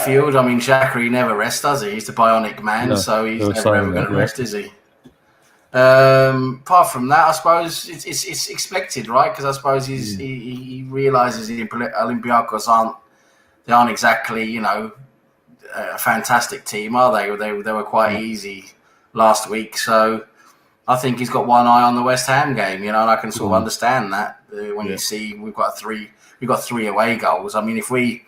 midfield, I mean, Xhaka, he never rests, does he? He's the bionic man, so he's never ever going to rest, is he? Apart from that, I suppose it's expected, right? Because I suppose he realises the Olympiacos aren't exactly, a fantastic team, are they? They were quite easy last week, so I think he's got one eye on the West Ham game, and I can sort of understand that when you see we've got three away goals. I mean, if we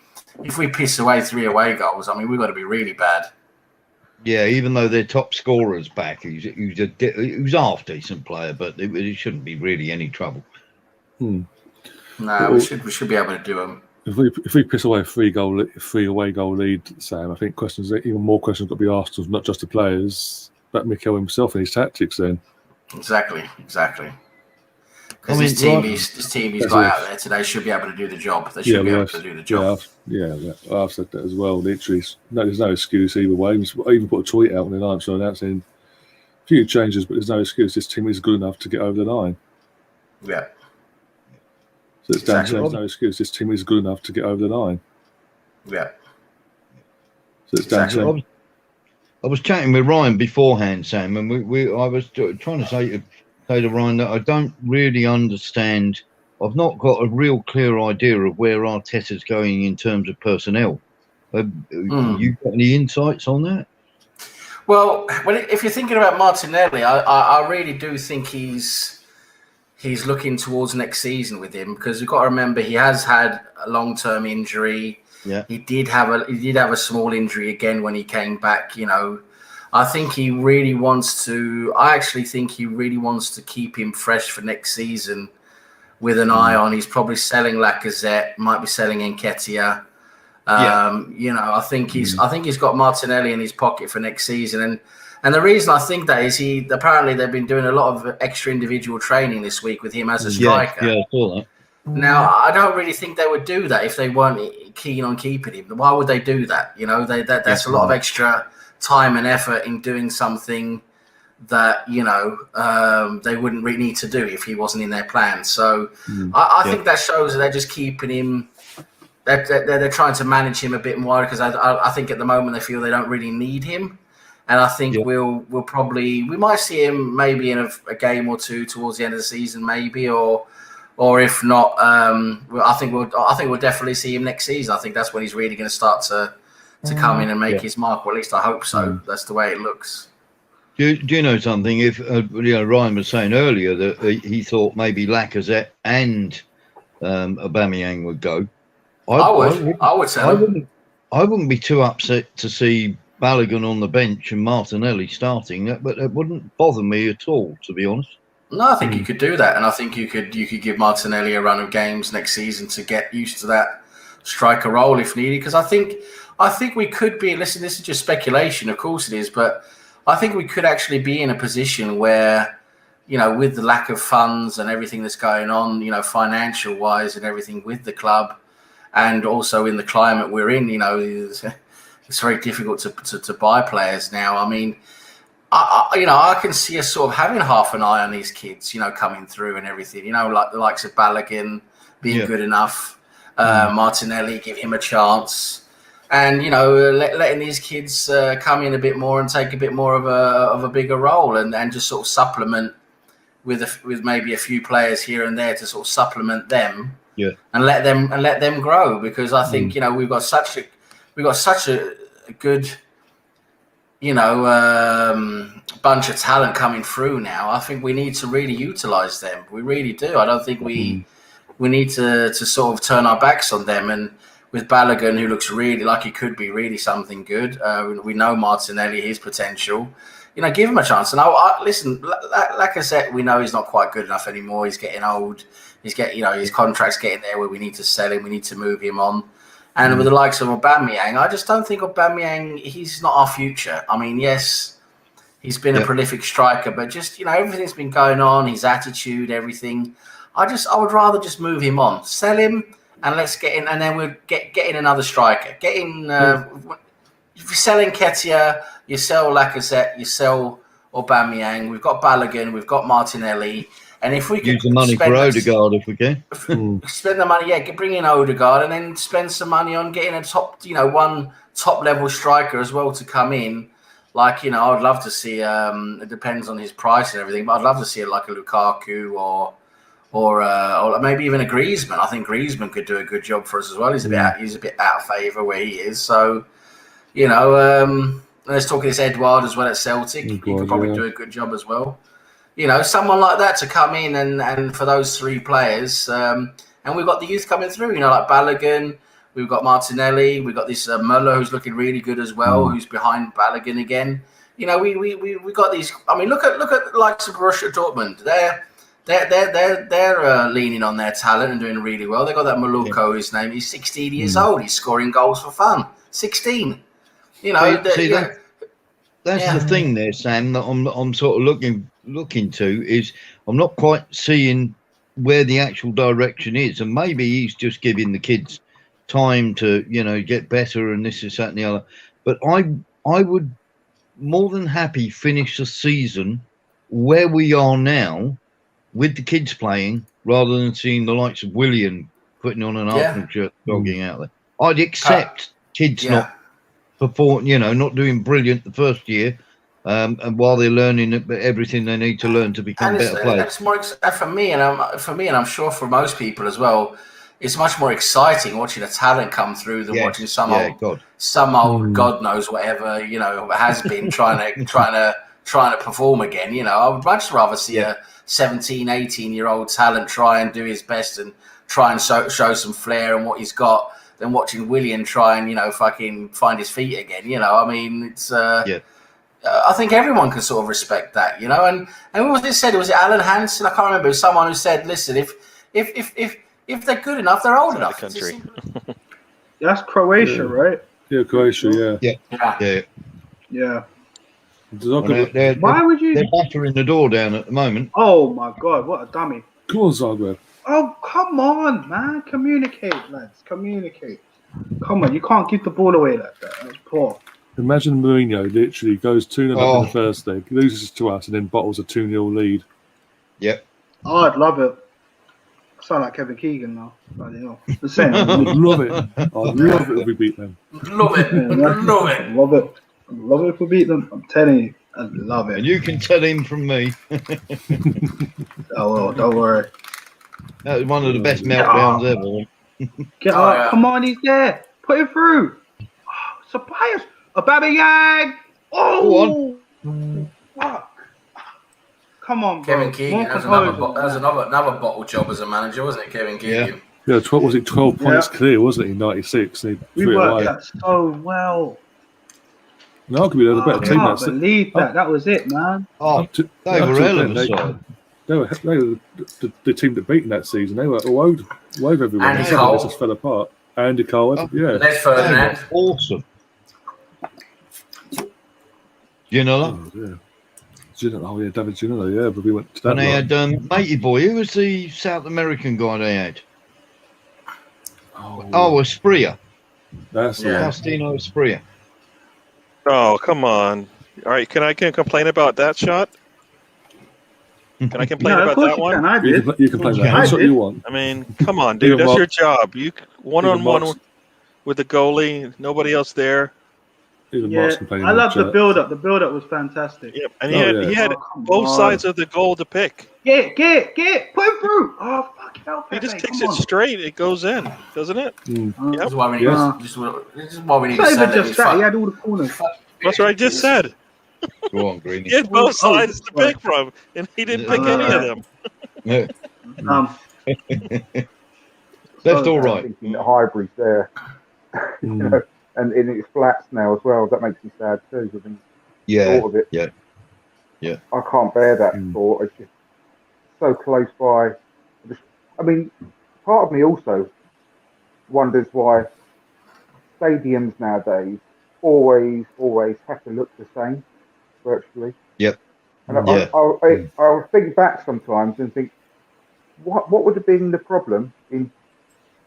piss away 3 away goals, I mean, we've got to be really bad. Yeah, even though their top scorer's back, he was a half decent player, but it shouldn't be really any trouble. No, we should be able to do them. If we piss away a 3 away goal lead, Sam, I think even more questions got to be asked of not just the players, but Mikel himself and his tactics. Then exactly. Because this team he's got out there today should be able to do the job. They should be able to do the job. I've said that as well. Literally, there's no excuse either way. I even put a tweet out on the line announcing a few changes, but there's no excuse. This team is good enough to get over the line. Yeah. So it's down to there's no excuse. This team is good enough to get over the line. Yeah. So it's down to. I was chatting with Ryan beforehand, Sam, and I was trying to say to Ryan that I don't really understand. I've not got a real clear idea of where Arteta's going in terms of personnel. You got any insights on that? Well, if you're thinking about Martinelli, I really do think he's looking towards next season with him, because you've got to remember he has had a long-term injury. Yeah, he did have a small injury again when he came back. I think he really wants to. I actually think he really wants to keep him fresh for next season, with an eye on. He's probably selling Lacazette, might be selling Nketiah. I think he's got Martinelli in his pocket for next season, and the reason I think that is apparently they've been doing a lot of extra individual training this week with him as a striker. Yeah, I saw that. Now, I don't really think they would do that if they weren't keen on keeping him. Why would they do that? That's a lot of extra time and effort in doing something that, they wouldn't really need to do if he wasn't in their plan. So I think that shows that they're just keeping him. They're trying to manage him a bit more, because I think at the moment they feel they don't really need him. And I think we might see him maybe in a game or two towards the end of the season, maybe, or if not, I think we'll definitely see him next season. I think that's when he's really going to start to come in and make his mark. Well, at least I hope so. That's the way it looks. Do you know something? If Ryan was saying earlier that he thought maybe Lacazette and Aubameyang would go. I would say I wouldn't be too upset to see Balogun on the bench and Martinelli starting. But it wouldn't bother me at all, to be honest. No, I think you could do that, and I think you could give Martinelli a run of games next season to get used to that striker role if needed. Because I think we could be. Listen, this is just speculation, of course it is, but I think we could actually be in a position where, with the lack of funds and everything that's going on, financial wise and everything with the club, and also in the climate we're in, it's very difficult to buy players now. I mean, I can see us sort of having half an eye on these kids, coming through and everything, like the likes of Balogun being good enough, Martinelli, give him a chance, and, letting these kids come in a bit more and take a bit more of a bigger role, and just sort of supplement with maybe a few players here and there to sort of supplement them, and let them grow, because I think, we've got such a good bunch of talent coming through now. I think we need to really utilize them. We really do. I don't think we need to sort of turn our backs on them. And with Balogun, who looks really like he could be really something good, we know Martinelli, his potential. Give him a chance. And listen, Lacazette, we know he's not quite good enough anymore. He's getting old. He's getting, his contract's getting there where we need to sell him. We need to move him on. And with the likes of Aubameyang, I just don't think Aubameyang, he's not our future. I mean, yes, he's been a prolific striker, but just, everything's been going on, his attitude, everything. I would rather just move him on, sell him, and let's get in, and then we'll get in another striker. If you're selling Nketiah, you sell Lacazette, you sell Aubameyang, we've got Balogun, we've got Martinelli, and if we could use the money for Odegaard if we can, spend the money, bring in Odegaard, and then spend some money on getting a one top level striker as well to come in. Like, I'd love to see. It depends on his price and everything, but I'd love to see like a Lukaku or maybe even a Griezmann. I think Griezmann could do a good job for us as well. He's a bit out of favour where he is. So, let's talk this Edouard as well at Celtic. He could probably do a good job as well. Someone like that to come in and for those three players. And we've got the youth coming through, like Balogun. We've got Martinelli. We've got this Muller who's looking really good as well, who's behind Balogun again. We got these. I mean, look at the likes of Borussia Dortmund. They're leaning on their talent and doing really well. They got that Maluko, his name. He's 16 years old. He's scoring goals for fun. 16. That's the thing there, Sam. That I'm sort of looking to is I'm not quite seeing where the actual direction is, and maybe he's just giving the kids time to get better and this that and the other. But I would more than happy finish the season where we are now with the kids playing rather than seeing the likes of Willian putting on an Arsenal shirt dogging out there. I'd accept kids not performing, not doing brilliant the first year, and while they're learning everything they need to learn to become better players. That's more for me, and I'm sure for most people as well. It's much more exciting watching a talent come through than watching some old God knows whatever has been trying to perform again. I would much rather see a 17, 18-year-old talent try and do his best and try and show some flair and what he's got than watching Willian try and fucking find his feet again. I mean, it's I think everyone can sort of respect that. And what was it said? Was it Alan Hansen? I can't remember. It was someone who said, "Listen, if they're good enough, they're old enough." Country. That's Croatia, right? Yeah, Croatia. Yeah. Why would you? They're battering the door down at the moment. Oh my God! What a dummy! Come on, Zagreb. Oh, come on, man! Communicate, lads. Communicate. Come on, you can't give the ball away like that. That's poor. Imagine Mourinho literally goes 2-0 up in the first leg, loses to us, and then bottles a 2-0 lead. Yep. Oh, I'd love it. I sound like Kevin Keegan now. The same. I'd love it. I'd love it if we beat them. Love it. Love it. Love it. Love it if we beat them. I'm telling you, I love it. And you can tell him from me. Oh, well, don't worry. That was one of the best meltdowns ever. Get up. Yeah. Come on, he's there. Put it through. Surprise. Aubameyang. Oh. Fuck. Come on, bro. Kevin Keegan. That was another bottle job as a manager, wasn't it, Kevin Keegan? Yeah, 12 points clear, wasn't he, in 96? We worked that so well. No, could be the better team. I can't believe that. That was it, man. They were relevant. They were the team that beat in that season. They were all over everyone. Andy Cole. Just fell apart. Andy Cole, Les Ferdinand. Awesome. Ginola. David Ginola, but we went to that. And they had Matey Boy. Who was the South American guy they had? Espria. That's Faustino Espria. Oh, come on. All right, can I complain about that shot? Can I complain about that one? You can play that. That's what you want. I mean, come on, dude. That's your job. You one-on-one with the goalie, nobody else there. I love the build-up. The build-up was fantastic. Yeah, and he had both sides of the goal to pick. Get it. Put it through. Oh, fuck hell. He just kicks it straight. It goes in, doesn't it? Yep. This is why we need to send it. He had all the corners. That's what I just said. Go on, Greeny. He had both sides to pick from, and he didn't pick any of them. That's all right. Highbury's there, and in its flats now as well. That makes me sad too. I think thought of it. Yeah. I can't bear that thought. It's just so close by. I mean, part of me also wonders why stadiums nowadays always have to look the same virtually. Yep. And I'll think back sometimes and think, what would have been the problem in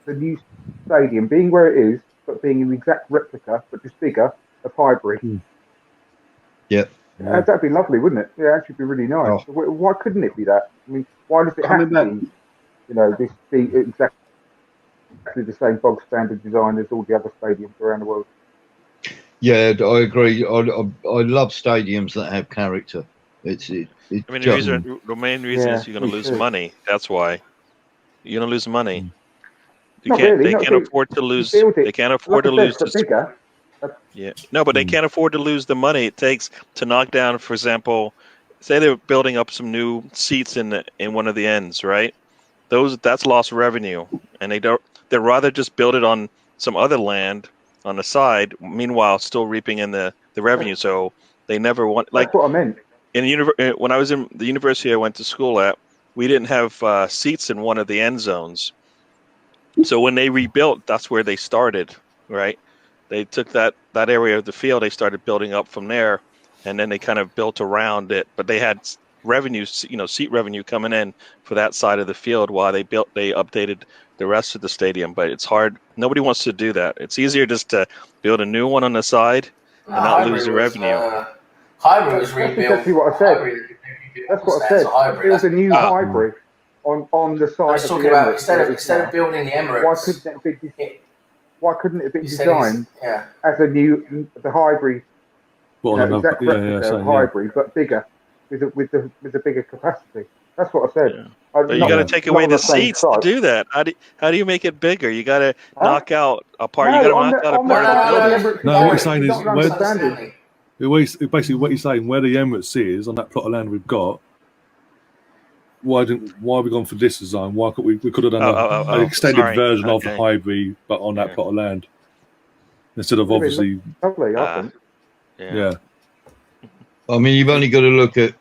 the new stadium being where it is, but being an exact replica, but just bigger, of Highbury? Yep. That'd be lovely, wouldn't it? Yeah, actually, be really nice. Oh. Why couldn't it be that? I mean, why does it have to be? You know, this be exactly the same bog standard design as all the other stadiums around the world. Yeah, I agree. I love stadiums that have character. It's I mean, the main reason is you're going to lose money. That's why you're going to lose money. They can't afford to lose. They can't afford to lose. Bigger. Yeah, no, but they can't afford to lose the money it takes to knock down. For example, say they're building up some new seats in one of the ends, right? That's lost revenue, and they'd rather just build it on some other land on the side. Meanwhile, still reaping in the revenue. So they never want. Like that's what I meant. When I was in the university I went to school at, we didn't have seats in one of the end zones. So when they rebuilt, that's where they started, right? They took that area of the field, they started building up from there, and then they kind of built around it. But they had revenue, seat revenue coming in for that side of the field while they updated the rest of the stadium. But it's hard. Nobody wants to do that. It's easier just to build a new one on the side and not lose the revenue. Highbury was rebuilt. That's exactly what I said. That's what I said. It was a new Highbury on the side. I was talking about instead of building the Emirates. Why couldn't it be designed as the Highbury? Highbury, but bigger, with a bigger capacity. That's what I said. Yeah. But you got to take away the seats to do that. How do you make it bigger? You got to knock out a part. You got to knock out a part of the building. No, what you're saying is basically what you're saying. Where the Emirates is on that plot of land we've got. Why have we gone for this design? Why could we could have done an extended version of the Highbury, but on that plot of land instead of obviously. Lovely, I think. Yeah. I mean, you've only got to look at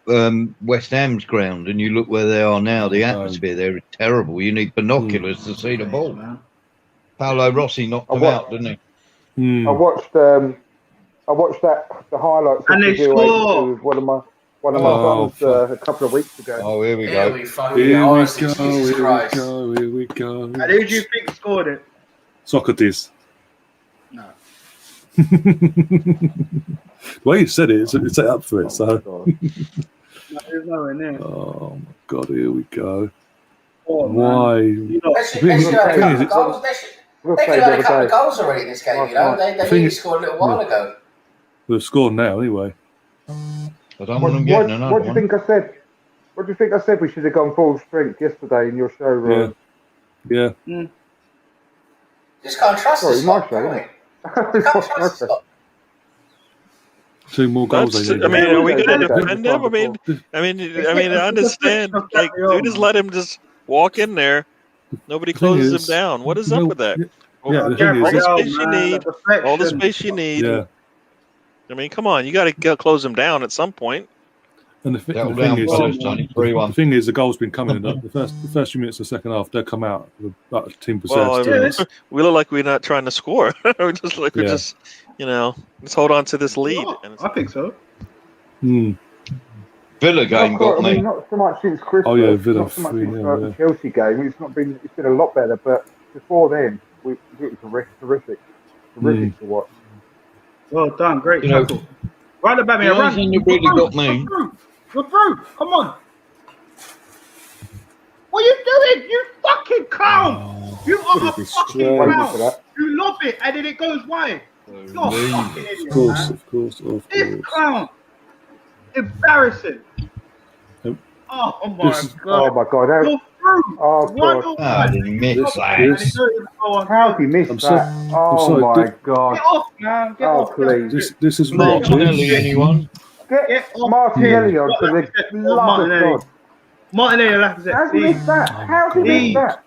West Ham's ground, and you look where they are now. The atmosphere there is terrible. You need binoculars to see the ball. Paolo Rossi knocked them out, didn't he? I watched the highlights. And they scored. One of my sons a couple of weeks ago. Oh, here we go. Here we go. And who do you think scored it? Socrates. No. The way you said it, it's set up for it. So. There's nowhere near. Oh my God! Here we go. Oh, why? They could have had a couple of goals already in this game. They really scored a little while ago. They've scored now anyway. I don't want them getting another one. What do you think I said? What do you think I said? We should have gone full strength yesterday in your show. Yeah. Just can't trust us. My show, isn't it? Two more goals. I mean, are we going to defend them? I understand. Like, we just let him just walk in there. Nobody closes him down. What is up with that? Yeah, all the space you need. Yeah. I mean, come on, you got to close them down at some point. And the thing is, the goal's been coming in the first few minutes of the second half. They'll come out with about a team possessed. We look like we're not trying to score. We're just let's hold on to this lead. I think so. Villa game got me. Not so much since Christmas. Oh yeah, Villa. Not so much since the Chelsea game. It's been a lot better. But before then, it was terrific to watch. Well done, great tackle. Right about me, run. You really got me. You're through. Come on. What are you doing? You fucking clown! You are a fucking clown. You lob it and then it goes wide. You're fucking idiot, Of course. This clown. Embarrassing. Oh my god. You're through. I didn't miss that. How have you missed that? Oh my god. Get off, man. Get off. Please. This is Martinelli, anyone? Get Martinelli on for the love of God. Martinelli, Lacazette. How's he missed that? How's he missed that?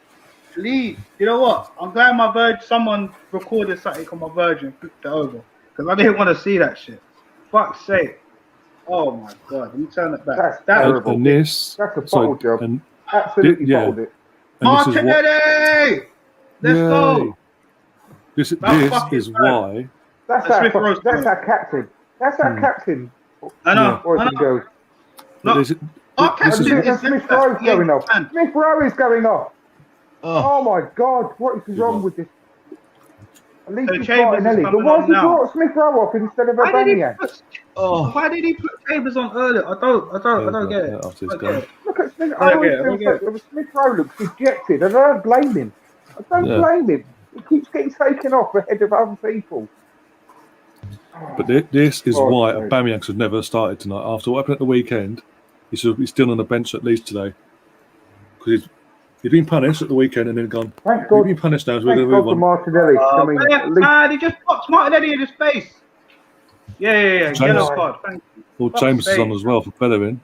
Please. You know what? I'm glad someone recorded something on my Virgin and flipped it over. Because I didn't want to see that shit. Fuck's sake. Oh my god. Let me turn it back. That's terrible. That's a bottle job. Absolutely bottled it. Martinelli! Let's go. This is why. That's our captain. That's our captain. I know. This is Smith Rowe going off. Smith Rowe is going off. Oh my god! What is wrong with this? At least it's Martinelli. But why did he brought Smith Rowe off instead of Aubameyang? Why did he put Chambers on earlier? I don't get it. Look at Smith. I always feel like Smith Rowe looks dejected. I don't blame him. Blame him. He keeps getting taken off ahead of other people. But this is why Aubameyang should never have started tonight. After what happened at the weekend, he should be still on the bench at least today. Because he's been punished at the weekend and then gone. Thank God. He's been punished now, so we're going to move on. Martinelli. He just popped Martinelli in his face. Yeah. Yellow card. Thank you. Well, Chambers is on as well for Bellerin.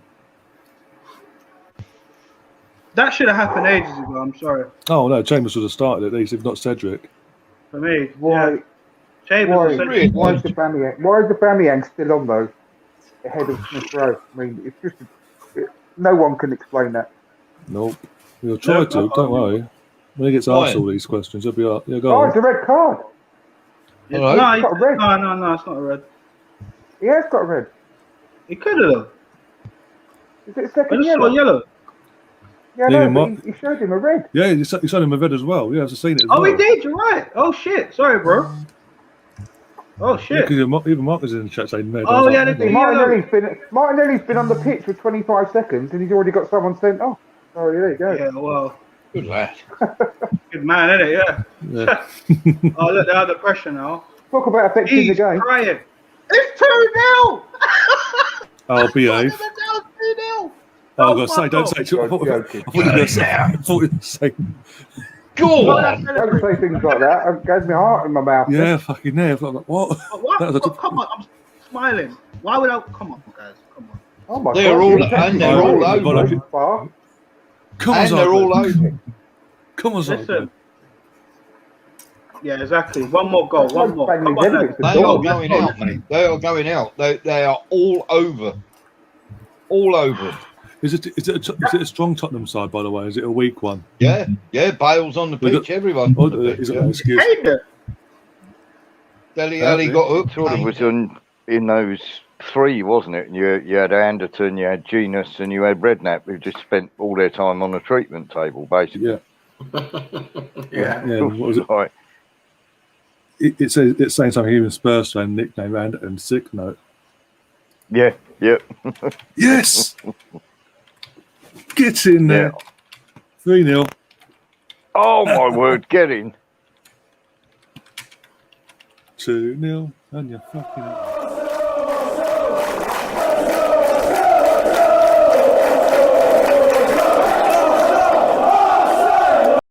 That should have happened ages ago. I'm sorry. Oh no, Chambers would have started at least, if not Cedric. For me, why? Chambers. Why is the Aubameyang still on though, ahead of Smith Rowe? I mean, it's just no one can explain that. Nope. We'll try to. Don't worry. When he gets asked all these questions, he'll be like, "Yeah, go on." It's a red card. No, it's not a red. He has got a red. He could have. Is it a second yellow? Yeah, no, he showed him a red. Yeah, he showed him a red as well. Yeah, I've seen it as well. He did. You're right. Oh, shit. Sorry, bro. Oh, shit. Yeah, even Mark was in the chat saying red. Oh, yeah, Martinelli's been on the pitch for 25 seconds and he's already got someone sent off. Oh, yeah, there you go. Yeah, well. Good lad. Good man, isn't it? Yeah. Oh, look, they're under pressure now. Talk about affecting the game. Crying. It's 2-0! Oh, behave. It's 2-0! Oh, God, don't say too. I thought you were going to say. Go on! Don't say things like that. It gives me heart in my mouth. Yeah, fucking yeah. Like, what? Come on, I'm smiling. Why would I? Come on, guys. Come on. Oh my they're God. all over. Come on, they're all over. Come on, listen. Yeah, exactly. One more goal. One more. Come on, they are going out, mate. They are going out. They are all over. All over. Is it a strong Tottenham side, by the way? Is it a weak one? Yeah. Bale's on the pitch. Everyone. Is it an excuse? Dele Alli got hooked. Sort of was in those three, wasn't it? And you had Anderton, you had Genus, and you had Redknapp, who just spent all their time on the treatment table, basically. Yeah. What was it? Like, it's saying something even Spurs fan nickname and sick note. Yeah. Yes. Get in there. 3-0. Oh my word, get in. 2-0 and you're fucking